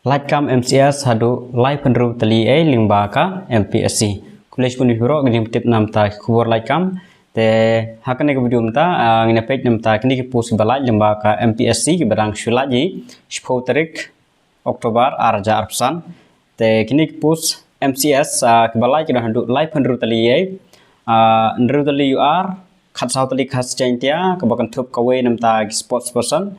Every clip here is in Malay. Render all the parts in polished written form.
Laitkam Mpsc hadu live penru Tylli Lyngba ka Mpsc. Kuliah pun biro ngin tip nam ta kubur Laitkam te hakan ke video mta ngin page nam ta kini ke post balai Lyngba ka Mpsc ke barang shulaji 10 tarik Oktober arja arpsan te kini ke post MCS ke balai ke hadu live penru Tylli nru Tylli UR khat sau Tylli khas chaintia ke bakan thup kawe nam ta sports person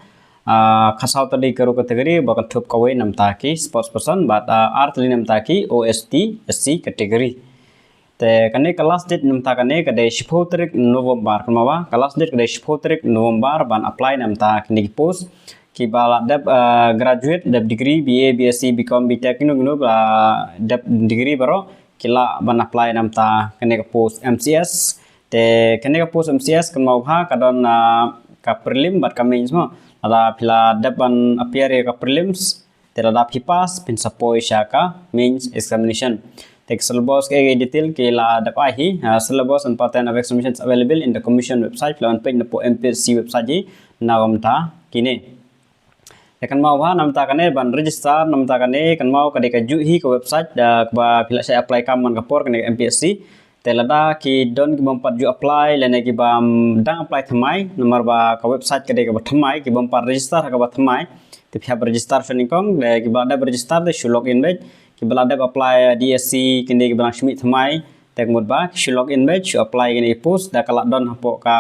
khasau tadi ke kategori bahkan top kawai nam taki sports person but art li nam taki OST SC kategori te kane kelas date nam takane kade 10 tarik November kemawa kelas date kade 10 tarik November ban apply nam tak ni post ki bala dep graduate dep degree BA BSc BCom BTech nu dep degree baro kila ban apply nam ta kane post MCS te kane post MCS kemawa kadon ka prelim bat kami semua ada pila depan appear ka prelims terada pipas pin sapoi syaka means examination take syllabus ke detail ke la dapat hi syllabus and pattern of examinations available in the commission website lawan page napo Mpsc website ji nawam ta kini akan mau nam ta kane ban register nam ta kane kan mau ka dekaju hi ke website da ba pila saya apply kaman kapor kane Mpsc telada ki don ki bampat ju apply lene ki bam dang apply thamai nomor ba ka website ke de ka thamai ki bampat register ka ba thamai te phia register shoni kong le ki ba da register de shu login batch ki bala da apply DSC kinde ki bang shmi thamai te mud ba shu login batch shu apply kini post da kala don hapo ka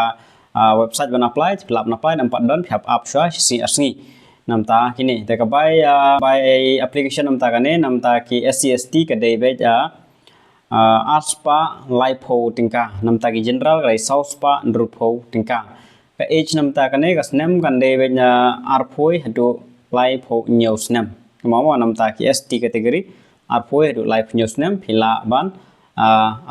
website ban apply philap na apply nampak don phia up shwa si asngi nam ta kini te ka by application nam ta kane nam ta ki SCST ka de batch aspa live ho tingka nam ta ki general rai south spa ndrup ho tingka ka age nam ta kane ka snem kan de benya arphoi hadu live ho new snem mau nam ta ki ST category arphoi hadu live new snem phila ban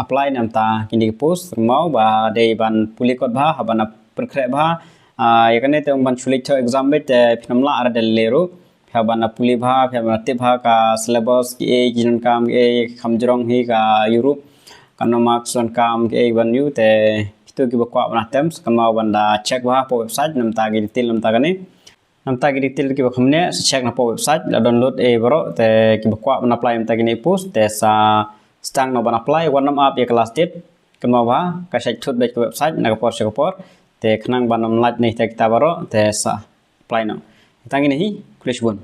apply nam ta kini post mau ba de ban pulikot bha habana perkhre bha ya kane te ban chulik tho exam bet phnamla ar del lero bana puli bha bana te bha ka syllabus ki e jin kam e khamjrong hi ka Europe kana marks on kam ke ban yu te itu ki bakwa bana temps kama banda check bha po website nam ta gi detail nam ta kane nam ta gi detail ki bakhamne check na po website la download e baro te ki bakwa bana apply nam ta gi post te sa stang no bana apply one nam up ya class date kama bha ka check thut bet ko website na ka por te khnang banam lat nei te kita baro te sa apply no tangi nei kulish bun